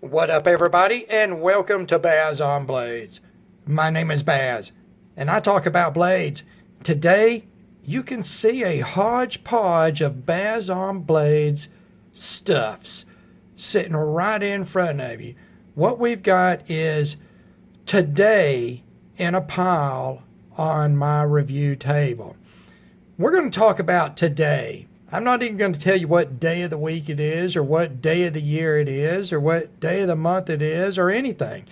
What up, everybody, and welcome to Baz on Blades. My name is Baz, and I talk about blades. Today, you can see a hodgepodge of Baz on Blades stuffs sitting right in front of you. What we've got is today in a pile on my review table. We're going to talk about today. I'm not even going to tell you what day of the week it is, or what day of the year it is, or what day of the month it is, or anything.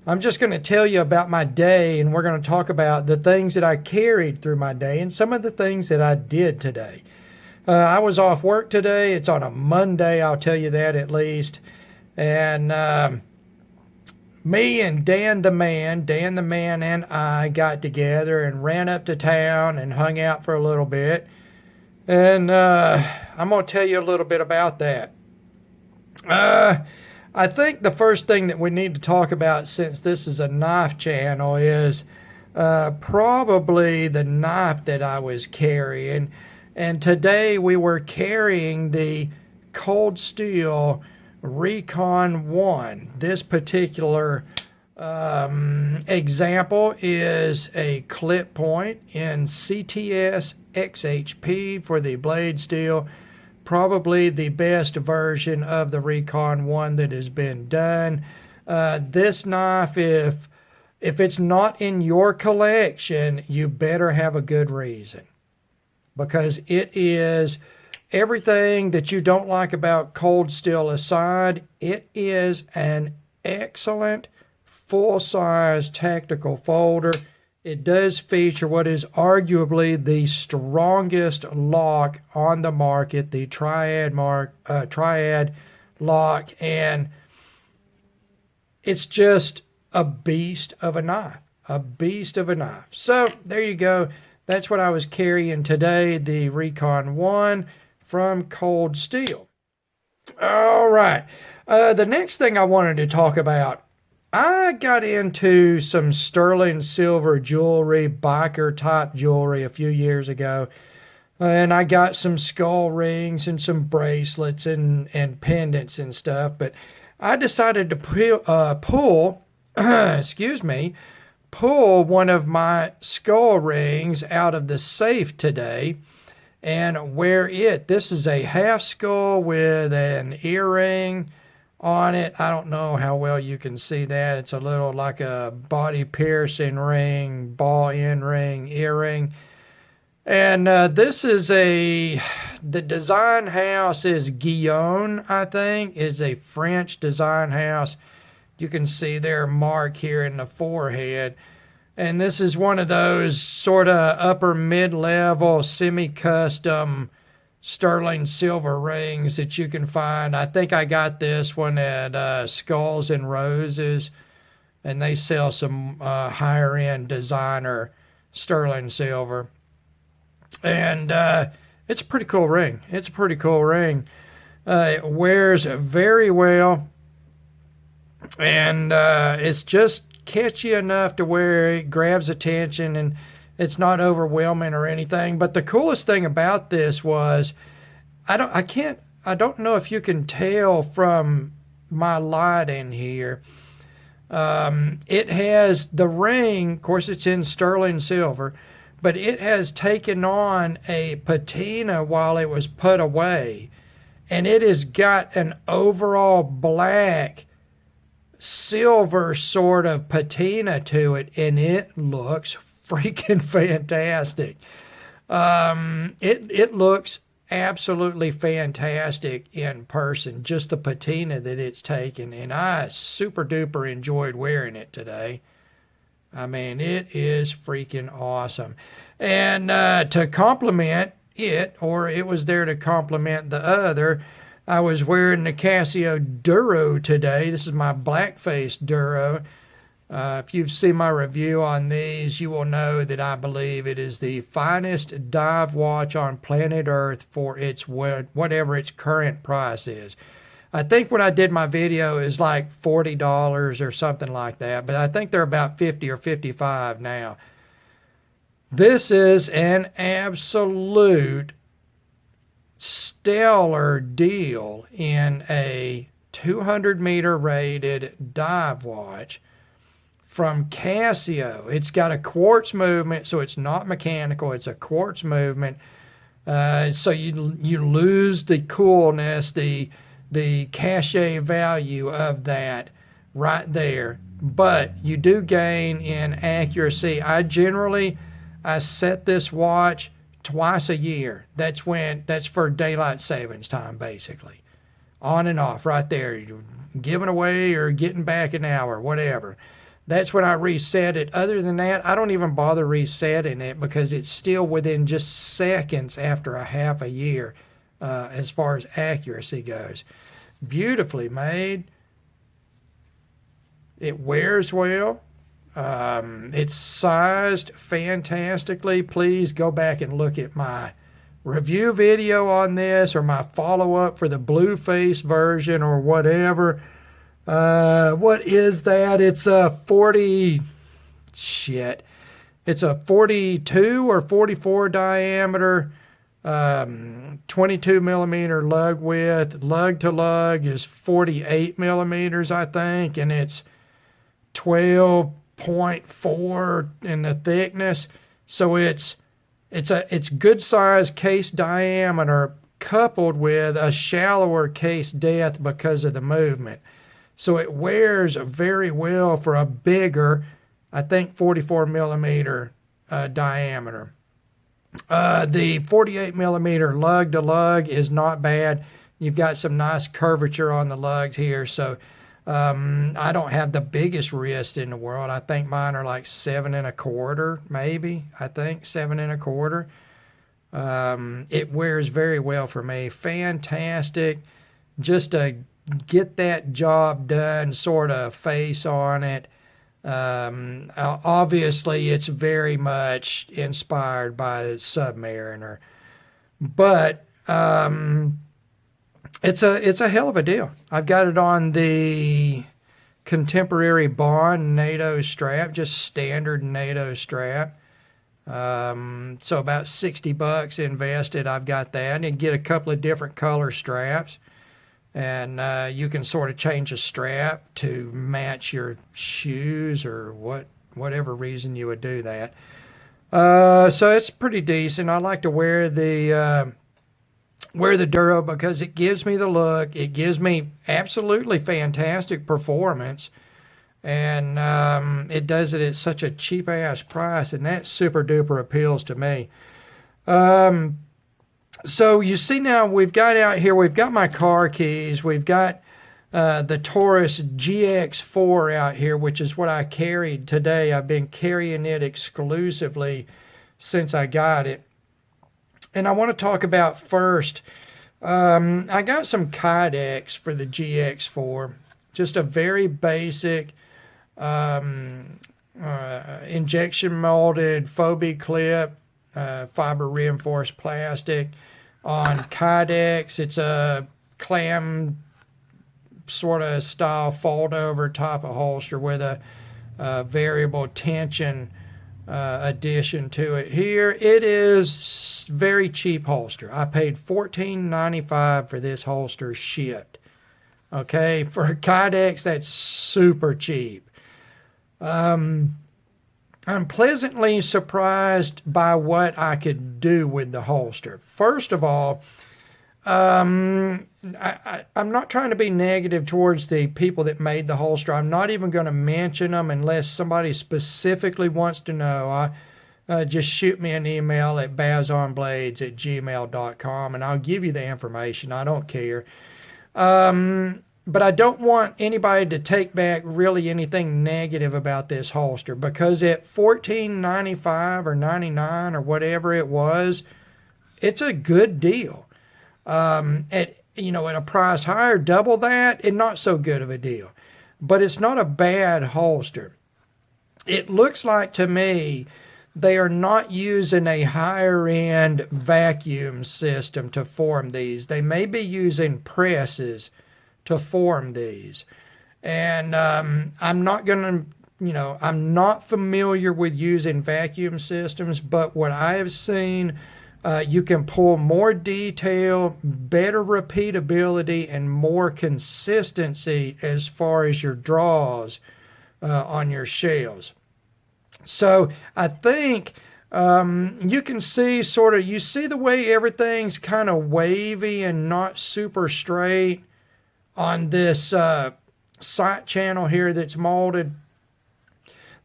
I'm just going to tell you about my day, and we're going to talk about the things that I carried through my day and some of the things that I did today. I was off work today. It's on a Monday, I'll tell you that at least. And me and Dan the Man and I got together and ran up to town and hung out for a little bit. And I'm going to tell you a little bit about that. I think the first thing that we need to talk about, since this is a knife channel, is probably the knife that I was carrying. And today we were carrying the Cold Steel Recon 1. This particular example is a clip point in CTS XHP for the blade steel. Probably the best version of the Recon 1 that has been done. This knife, if it's not in your collection, you better have a good reason, because it is everything that you don't like about Cold Steel aside. It is an excellent full-size tactical folder. It does feature what is arguably the strongest lock on the market, the Triad lock, and it's just a beast of a knife, So there you go. That's what I was carrying today, the Recon 1 from Cold Steel. All right. The next thing I wanted to talk about, I got into some sterling silver jewelry, biker type jewelry a few years ago. And I got some skull rings and some bracelets and pendants and stuff. But I decided to pull one of my skull rings out of the safe today and wear it. This is a half skull with an earring on it. I don't know how well you can see that. It's a little like a body piercing ring, ball end ring, earring. And this is the design house is Guillaume, I think. It's a French design house. You can see their mark here in the forehead. And this is one of those sort of upper mid-level semi-custom sterling silver rings that you can find. I think I got this one at Skulls and Roses, and they sell some higher end designer sterling silver. And it's a pretty cool ring. It wears very well, and it's just catchy enough to where it grabs attention, and it's not overwhelming or anything. But the coolest thing about this was, I don't know if you can tell from my light in here. It has the ring, of course it's in sterling silver, but it has taken on a patina while it was put away. And it has got an overall black silver sort of patina to it, and it looks freaking fantastic. It looks absolutely fantastic in person, just the patina that it's taken, and I super duper enjoyed wearing it today. I mean, it is freaking awesome. And to complement it, or it was there to complement the other, I was wearing the Casio Duro today. This is my blackface Duro. If you've seen my review on these, you will know that I believe it is the finest dive watch on planet Earth for its whatever its current price is. I think when I did my video, it was like $40 or something like that, but I think they're about $50 or $55 now. This is an absolute stellar deal in a 200-meter rated dive watch from Casio. It's got a quartz movement, so it's not mechanical. It's a quartz movement. So you lose the coolness, the cachet value of that right there. But you do gain in accuracy. I set this watch twice a year. That's for daylight savings time, basically. On and off right there. You're giving away or getting back an hour, whatever. That's when I reset it. Other than that, I don't even bother resetting it because it's still within just seconds after a half a year as far as accuracy goes. Beautifully made. It wears well. It's sized fantastically. Please go back and look at my review video on this or my follow-up for the blue face version or whatever. What is that? It's a 42 or 44 diameter, 22 millimeter lug width. Lug to lug is 48 millimeters, I think, and it's 12.4 in the thickness. So it's good size case diameter coupled with a shallower case depth because of the movement. So it wears very well for a bigger, I think 44 millimeter diameter. The 48 millimeter lug to lug is not bad. You've got some nice curvature on the lugs here. So I don't have the biggest wrist in the world. I think mine are like 7 1/4, maybe. I think 7 1/4. It wears very well for me. Fantastic. Just a get that job done sort of face on it. Obviously, it's very much inspired by the Submariner, but it's a hell of a deal. I've got it on the contemporary Bond NATO strap, just standard NATO strap. So about $60 invested. I've got that, and get a couple of different color straps. And you can sort of change a strap to match your shoes or whatever reason you would do that. So it's pretty decent. I like to wear the Duro because it gives me the look. It gives me absolutely fantastic performance. And it does it at such a cheap ass price, and that super duper appeals to me. So you see now we've got out here, we've got my car keys, we've got the Taurus GX4 out here, which is what I carried today. I've been carrying it exclusively since I got it. And I want to talk about first, I got some Kydex for the GX4, just a very basic injection molded Phobie clip, fiber reinforced plastic on Kydex. It's a clam sort of style fold over type of holster with a variable tension addition to it here. It is very cheap holster. I paid $14.95 for this holster shipped. Okay, for Kydex, that's super cheap. I'm pleasantly surprised by what I could do with the holster. First of all, I'm not trying to be negative towards the people that made the holster. I'm not even going to mention them unless somebody specifically wants to know. Just shoot me an email at bazonblades@gmail.com and I'll give you the information. I don't care. But I don't want anybody to take back really anything negative about this holster, because at $14.95 or $99 or whatever it was, it's a good deal. At a price higher, double that, and not so good of a deal. But it's not a bad holster. It looks like to me they are not using a higher end vacuum system to form these. They may be using presses to form these. And I'm not familiar with using vacuum systems, but what I have seen You can pull more detail, better repeatability, and more consistency as far as your draws on your shells. So I think you can see you see the way everything's kind of wavy and not super straight on this sight channel here that's molded.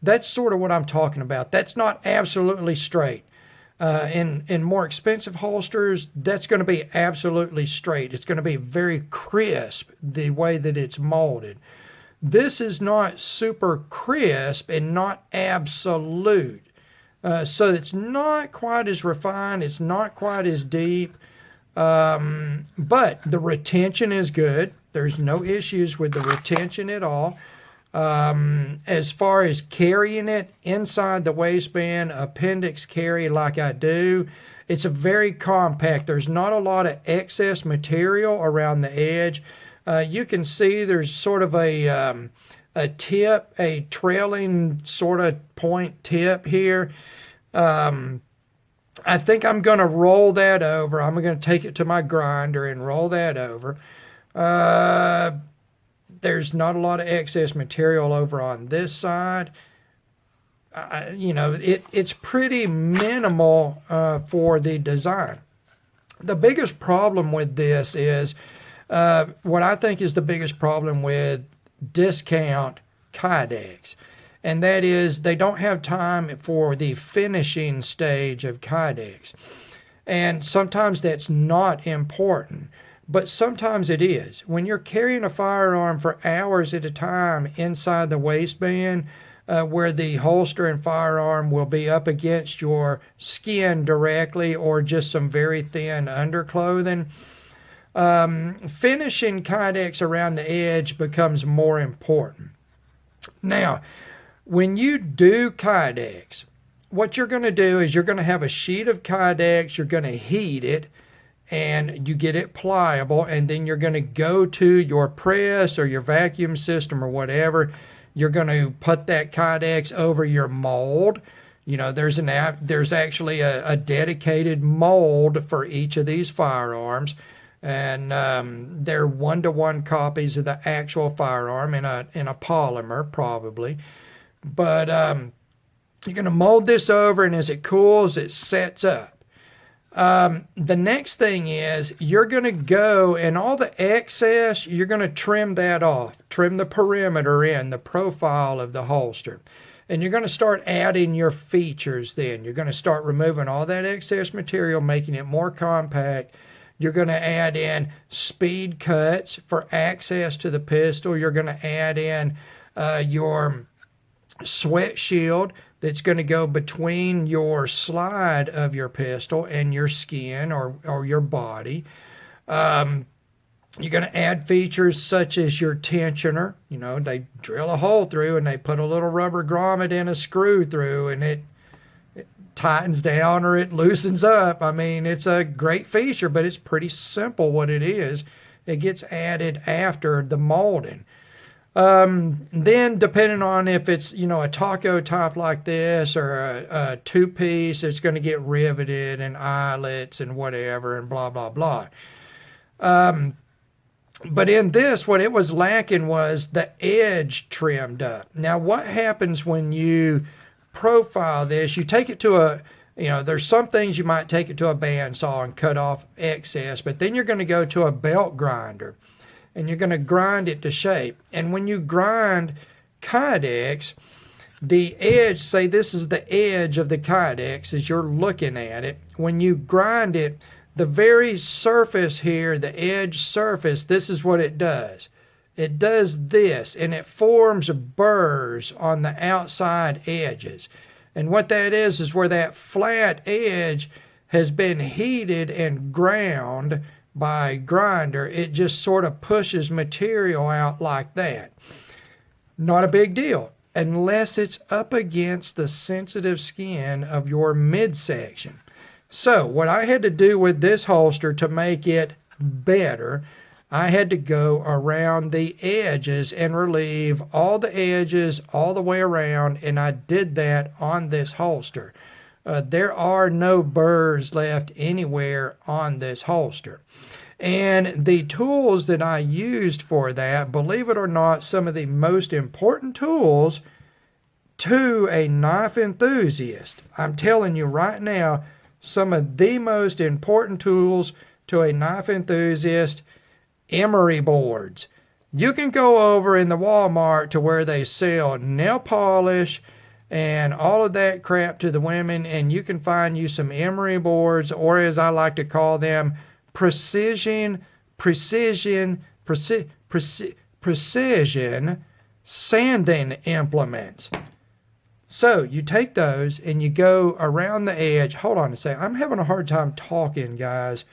That's sort of what I'm talking about. That's not absolutely straight. In more expensive holsters, that's going to be absolutely straight. It's going to be very crisp the way that it's molded. This is not super crisp and not absolute. So it's not quite as refined. It's not quite as deep. But the retention is good. There's no issues with the retention at all. As far as carrying it inside the waistband, appendix carry like I do, it's a very compact. There's not a lot of excess material around the edge. You can see there's sort of a tip, a trailing sort of point tip here. I think I'm going to roll that over. I'm going to take it to my grinder and roll that over. There's not a lot of excess material over on this side. It's pretty minimal for the design. The biggest problem with this is what I think is the biggest problem with discount Kydex, and that is they don't have time for the finishing stage of Kydex. And sometimes that's not important. But sometimes it is. When you're carrying a firearm for hours at a time inside the waistband, where the holster and firearm will be up against your skin directly or just some very thin underclothing, finishing Kydex around the edge becomes more important. Now, when you do Kydex, what you're going to do is you're going to have a sheet of Kydex, you're going to heat it, and you get it pliable, and then you're going to go to your press or your vacuum system or whatever. You're going to put that Kydex over your mold. There's actually a dedicated mold for each of these firearms, and they're 1-to-1 copies of the actual firearm in a polymer probably. But you're going to mold this over, and as it cools, it sets up. The next thing is you're going to go and all the excess, you're going to trim that off, trim the perimeter in, the profile of the holster. And you're going to start adding your features then. You're going to start removing all that excess material, making it more compact. You're going to add in speed cuts for access to the pistol. You're going to add in your sweat shield that's going to go between your slide of your pistol and your skin or your body. You're going to add features such as your tensioner. They drill a hole through and they put a little rubber grommet in a screw through, and it tightens down or it loosens up. I mean, it's a great feature, but it's pretty simple what it is. It gets added after the molding. Then depending on if it's, a taco top like this or a two-piece, it's going to get riveted and eyelets and whatever and blah, blah, blah. But in this, what it was lacking was the edge trimmed up. Now, what happens when you profile this? You take it to there's some things you might take it to a bandsaw and cut off excess, but then you're going to go to a belt grinder. And you're going to grind it to shape. And when you grind Kydex, the edge, say this is the edge of the Kydex as you're looking at it. When you grind it, the very surface here, the edge surface, this is what it does. It does this, and it forms burrs on the outside edges. And what that is where that flat edge has been heated and ground by grinder. It just sort of pushes material out like that. Not a big deal unless it's up against the sensitive skin of your midsection. So what I had to do with this holster to make it better, I had to go around the edges and relieve all the edges all the way around, and I did that on this holster. there are no burrs left anywhere on this holster. And the tools that I used for that, believe it or not, some of the most important tools to a knife enthusiast. I'm telling you right now, some of the most important tools to a knife enthusiast, emery boards. You can go over in the Walmart to where they sell nail polish and all of that crap to the women, and you can find you some emery boards, or as I like to call them, precision sanding implements. So you take those and you go around the edge. Hold on a second. I'm having a hard time talking, guys.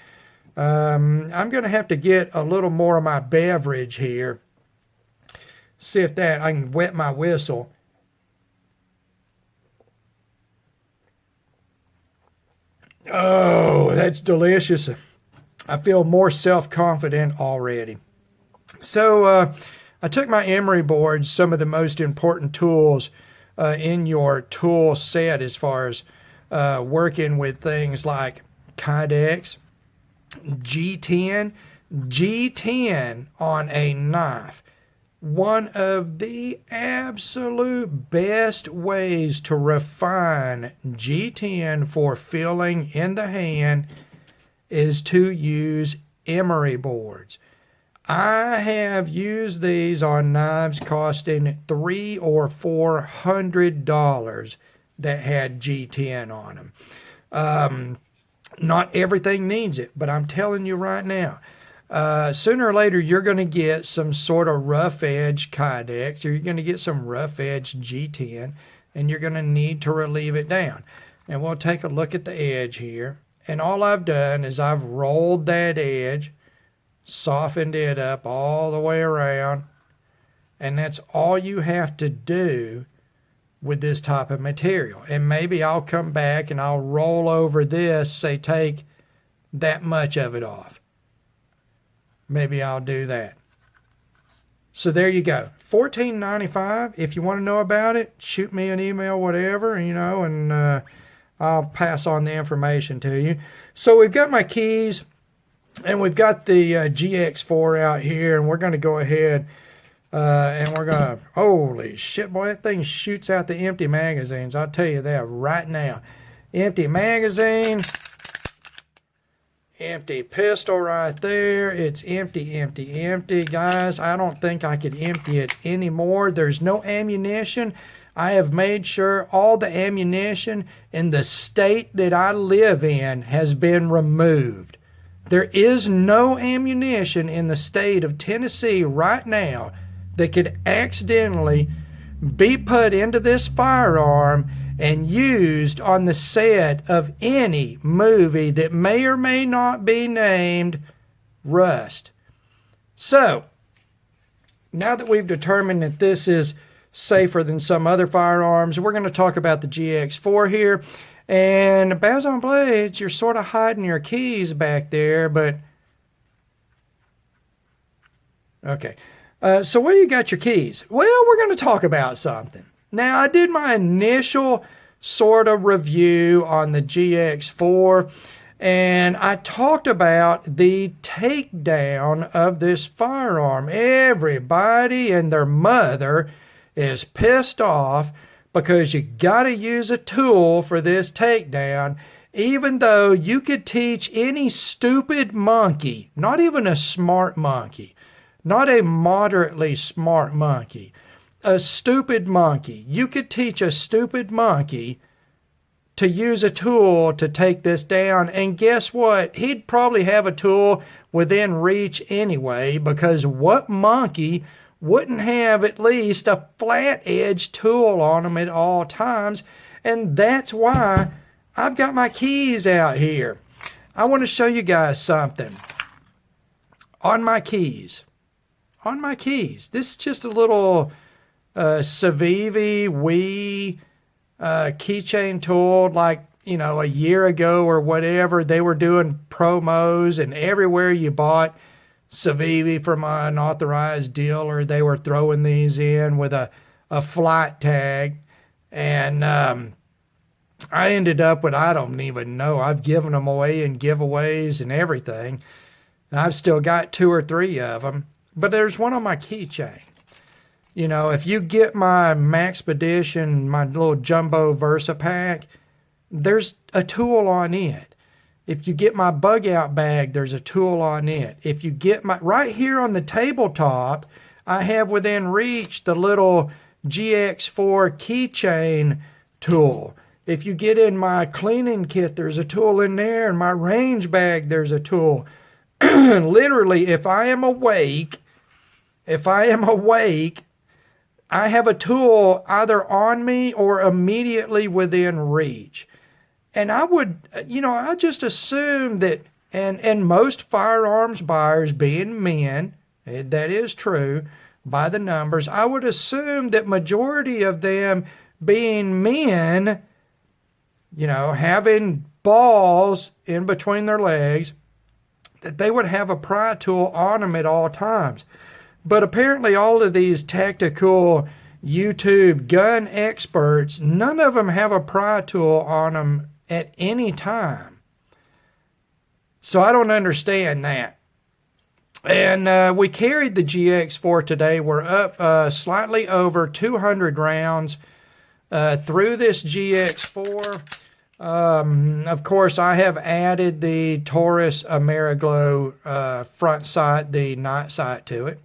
I'm going to have to get a little more of my beverage here. See if I can wet my whistle. Oh, that's delicious. I feel more self-confident already. So I took my emery boards, some of the most important tools in your tool set as far as working with things like Kydex, G10. G10 on a knife. One of the absolute best ways to refine G10 for filling in the hand is to use emery boards. I have used these on knives costing $300 or $400 that had G10 on them. Not everything needs it, but I'm telling you right now, sooner or later you're going to get some sort of rough edge Kydex, or you're going to get some rough edge G10, and you're going to need to relieve it down. And we'll take a look at the edge here. And all I've done is I've rolled that edge, softened it up all the way around, and that's all you have to do with this type of material. And maybe I'll come back and I'll roll over this, say take that much of it off. Maybe I'll do that. So there you go. $14.95. If you want to know about it, shoot me an email, whatever, and I'll pass on the information to you. So we've got my keys, and we've got the GX4 out here, and we're going to go ahead and we're going to, holy shit, boy, that thing shoots out the empty magazines. I'll tell you that right now. Empty magazine, empty pistol right there. It's empty, empty, empty. Guys, I don't think I could empty it anymore. There's no ammunition. I have made sure all the ammunition in the state that I live in has been removed. There is no ammunition in the state of Tennessee right now that could accidentally be put into this firearm and used on the set of any movie that may or may not be named Rust. So, now that we've determined that this is safer than some other firearms, we're going to talk about the GX4 here. And Baz on Blades, you're sort of hiding your keys back there, but okay. So where you got your keys? Well, we're going to talk about something. Now, I did my initial sort of review on the GX4, and I talked about the takedown of this firearm. Everybody and their mother is pissed off because you got to use a tool for this takedown, even though you could teach any stupid monkey, not even a smart monkey, not a moderately smart monkey, a stupid monkey. You could teach a stupid monkey to use a tool to take this down, and guess what? He'd probably have a tool within reach anyway, because what monkey wouldn't have at least a flat edge tool on them at all times? And that's why I've got my keys out here. I want to show you guys something. On my keys. This is just a little Civivi Wii keychain tool, like, a year ago or whatever. They were doing promos, and everywhere you bought Civivi from an authorized dealer, they were throwing these in with a flight tag. And I ended up with, I don't even know, I've given them away in giveaways and everything. And I've still got 2 or 3 of them. But there's one on my keychain. You know, if you get my Maxpedition, my little jumbo Versa pack, there's a tool on it. If you get my bug out bag, there's a tool on it. If you get my, right here on the tabletop, I have within reach the little GX4 keychain tool. If you get in my cleaning kit, there's a tool in there. In my range bag, there's a tool. Literally, if I am awake, I have a tool either on me or immediately within reach. And I would, I just assume that, and most firearms buyers being men, that is true by the numbers, I would assume that majority of them being men, having balls in between their legs, that they would have a pry tool on them at all times. But apparently all of these tactical YouTube gun experts, none of them have a pry tool on them at any time. So I don't understand that. And we carried the GX4 today. We're up slightly over 200 rounds through this GX4. Of course, I have added the Taurus Ameriglow front sight, the night sight to it.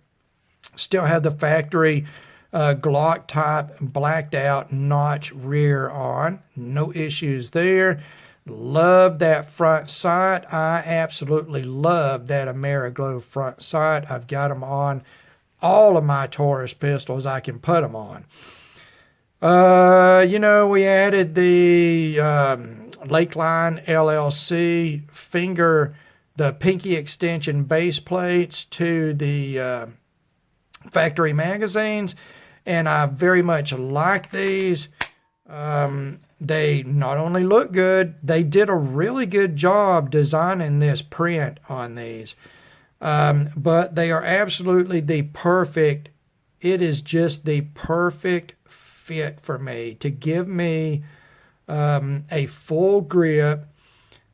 Still have the factory Glock type blacked out notch rear on. No issues there. Love that front sight. I absolutely love that Ameriglow front sight. I've got them on all of my Taurus pistols I can put them on. We added the Lakeline LLC the pinky extension base plates to the factory magazines, and I very much like these. They not only look good, they did a really good job designing this print on these, but they are absolutely it is just the perfect fit for me to give me a full grip.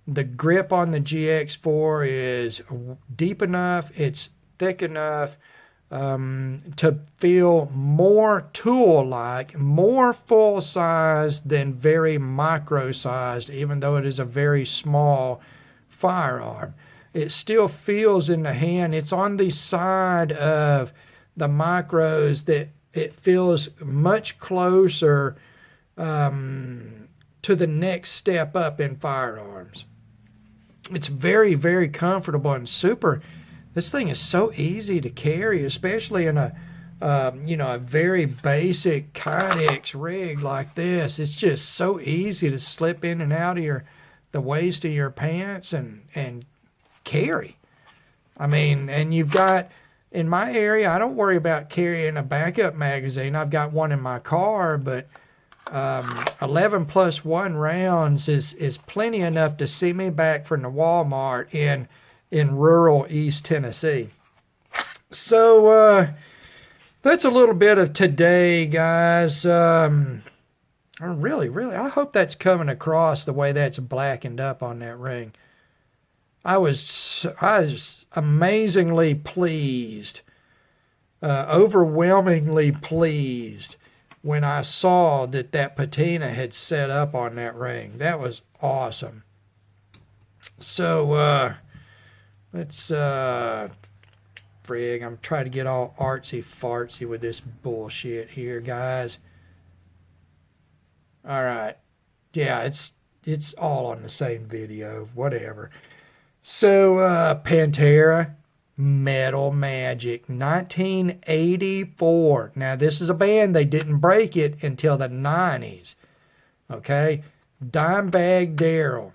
The grip on the GX4 is deep enough, it's thick enough to feel more tool-like, more full-sized than very micro-sized, even though it is a very small firearm. It still feels in the hand. It's on the side of the micros that it feels much closer to the next step up in firearms. It's very, very comfortable and super. This thing is so easy to carry, especially in a very basic Kydex rig like this. It's just so easy to slip in and out of the waist of your pants and carry. I mean, and you've got, in my area, I don't worry about carrying a backup magazine. I've got one in my car, but 11 plus 1 rounds is plenty enough to see me back from the Walmart in rural East Tennessee. So that's a little bit of today, guys. Really, I hope that's coming across the way that's blackened up on that ring. I was amazingly pleased, overwhelmingly pleased when I saw that patina had set up on that ring. That was awesome. So, let's, frig, I'm trying to get all artsy-fartsy with this bullshit here, guys. All right. Yeah, it's all on the same video, whatever. So, Pantera, Metal Magic, 1984. Now, this is a band, they didn't break it until the 90s. Okay? Dimebag Darrell.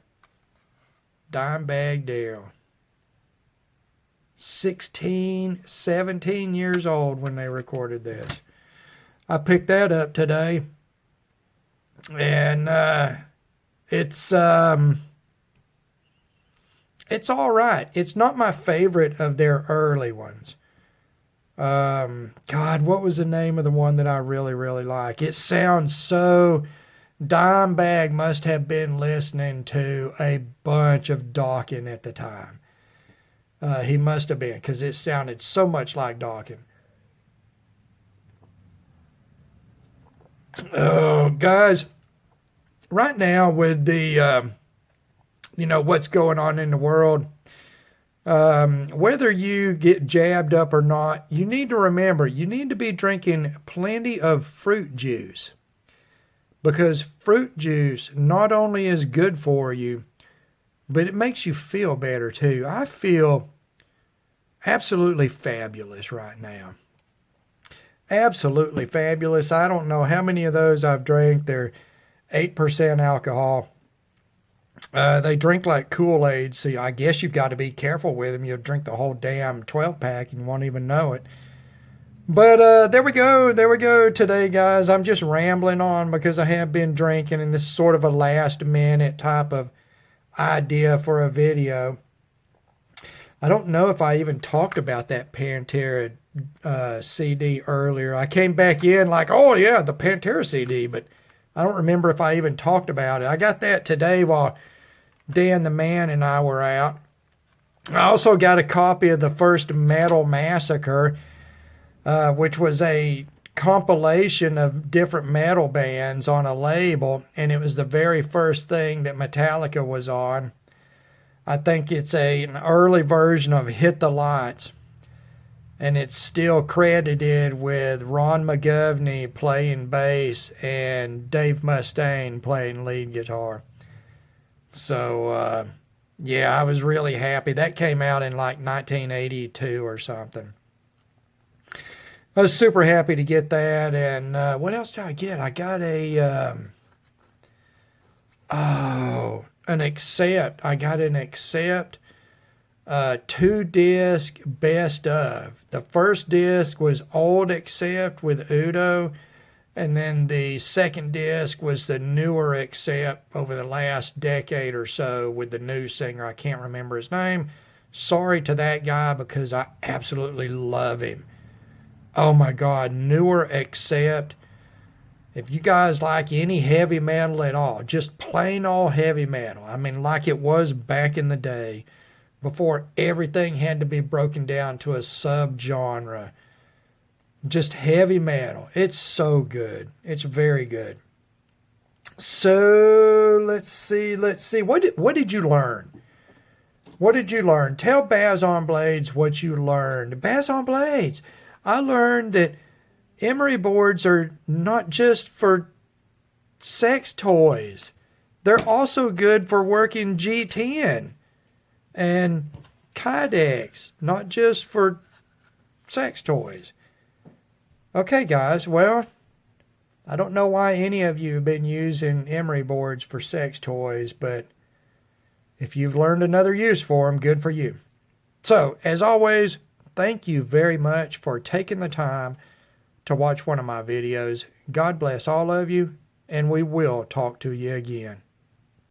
17 years old when they recorded this. I picked that up today. And it's all right. It's not my favorite of their early ones. God, what was the name of the one that I really, really like? It sounds so Dimebag must have been listening to a bunch of Dawkins at the time. He must have been, because it sounded so much like Dawkins. Oh, guys, right now with the, what's going on in the world, whether you get jabbed up or not, you need to remember, you need to be drinking plenty of fruit juice. Because fruit juice not only is good for you, but it makes you feel better too. I feel absolutely fabulous right now. Absolutely fabulous. I don't know how many of those I've drank. They're 8% alcohol. They drink like Kool-Aid, so I guess you've got to be careful with them. You'll drink the whole damn 12-pack and you won't even know it. But there we go today, guys. I'm just rambling on because I have been drinking, and this is sort of a last-minute type of idea for a video. I don't know if I even talked about that Pantera CD earlier. I came back in like, oh yeah, the Pantera CD, but I don't remember if I even talked about it. I got that today while Dan the Man and I were out. I also got a copy of the first Metal Massacre, which was a compilation of different metal bands on a label, and it was the very first thing that Metallica was on. I think it's an early version of Hit the Lights, and it's still credited with Ron McGovney playing bass and Dave Mustaine playing lead guitar. So, yeah, I was really happy. That came out in like 1982 or something. I was super happy to get that. And what else did I get? I got an Accept. I got an Accept 2-disc best of. The first disc was old Accept with Udo, and then the second disc was the newer Accept over the last decade or so with the new singer. I can't remember his name. Sorry to that guy because I absolutely love him. Oh my God, newer Accept. If you guys like any heavy metal at all, just plain old heavy metal, I mean like it was back in the day, before everything had to be broken down to a subgenre. Just heavy metal. It's so good. It's very good. So let's see. What did you learn? What did you learn? Tell Baz on Blades what you learned. Baz on Blades. I learned that emery boards are not just for sex toys. They're also good for working G10 and Kydex, not just for sex toys. Okay, guys, well, I don't know why any of you have been using emery boards for sex toys, but if you've learned another use for them, good for you. So, as always, thank you very much for taking the time to watch one of my videos. God bless all of you, and we will talk to you again.